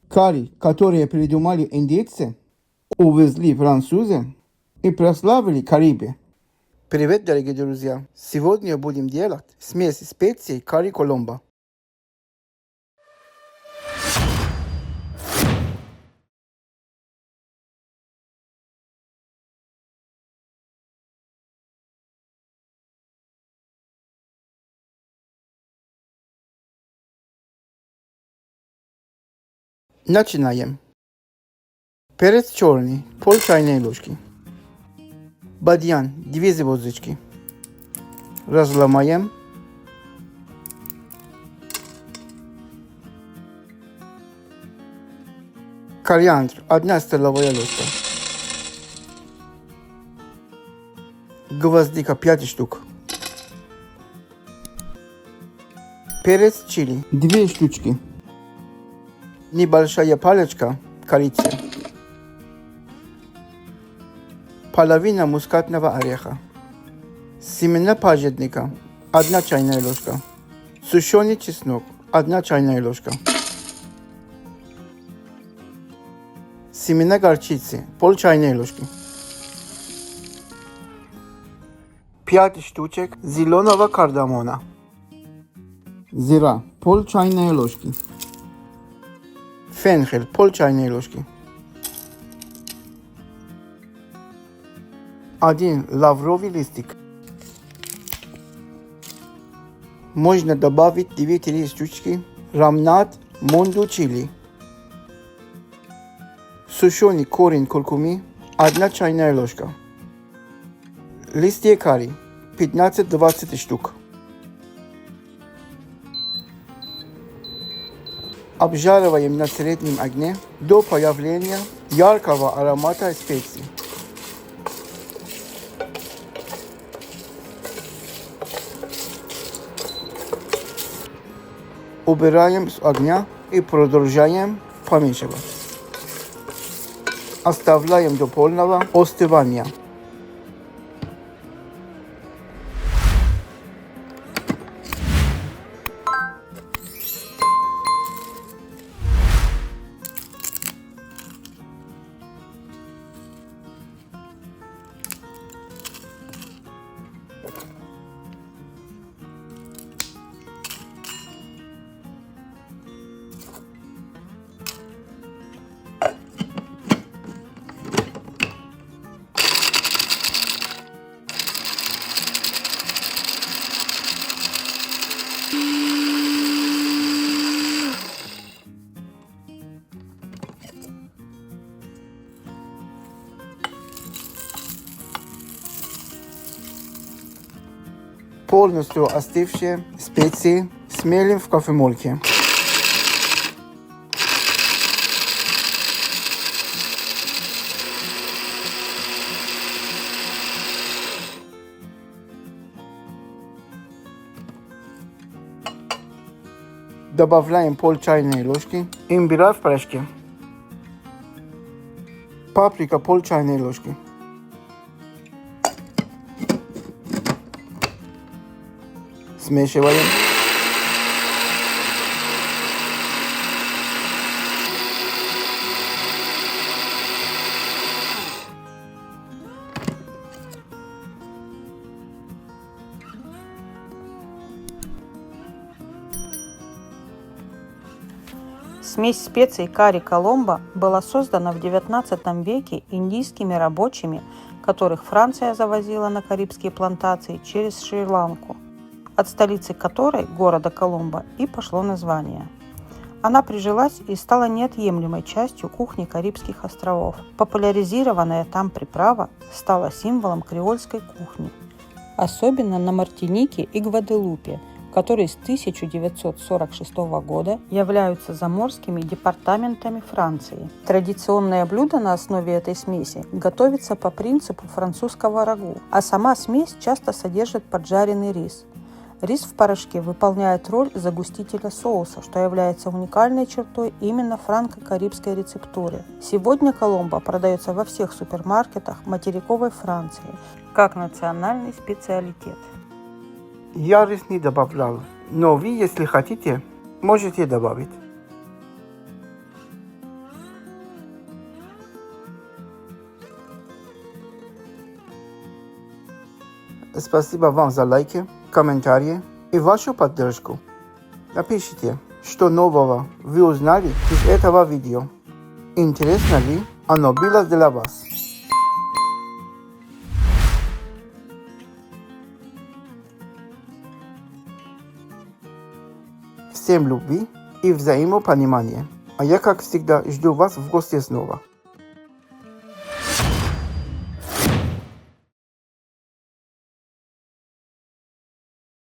Карри, которое придумали индейцы, увезли французы и прославили Карибы. Привет, дорогие друзья! Сегодня будем делать смесь специй карри Коломбо. Начинаем. Перец черный, пол чайной ложки. Бадьян, 2 звездочки. Разломаем. Кориандр, 1 столовая ложка. Гвоздика, 5 штук. Перец чили, 2 штучки. Небольшая палочка корицы. Половина мускатного ореха. Семена пажитника, 1 чайная ложка. Сушеный чеснок, 1 чайная ложка. Семена горчицы, пол чайной ложки. 5 штучек зеленого кардамона. Зира, пол чайной ложки. Фенхель, пол чайной ложки. 1 лавровый листик. Можно добавить 2-3 штучки рамнат монду чили. Сушеный корень куркумы, 1 чайная ложка. Листья карри, 15-20 штук. Обжариваем на среднем огне до появления яркого аромата специй. Убираем с огня и продолжаем помешивать. Оставляем до полного остывания. Полностью остывшие специи смелим в кофемолке. Добавляем пол чайной ложки имбиря в порошке. Паприка, пол чайной ложки. Смешиваем. Смесь специй карри Коломбо была создана в XIX веке индийскими рабочими, которых Франция завозила на карибские плантации через Шри-Ланку, от столицы которой, города Коломбо, и пошло название. Она прижилась и стала неотъемлемой частью кухни Карибских островов. Популяризированная там приправа стала символом креольской кухни, особенно на Мартинике и Гваделупе, которые с 1946 года являются заморскими департаментами Франции. Традиционное блюдо на основе этой смеси готовится по принципу французского рагу, а сама смесь часто содержит поджаренный рис. Рис в порошке выполняет роль загустителя соуса, что является уникальной чертой именно франко-карибской рецептуры. Сегодня Коломбо продается во всех супермаркетах материковой Франции как национальный специалитет. Я рис не добавлял, но вы, если хотите, можете добавить. Спасибо вам за лайки, комментарии и вашу поддержку. Напишите, что нового вы узнали из этого видео. Интересно ли оно было для вас? Всем любви и взаимопонимания. А я, как всегда, жду вас в гости снова.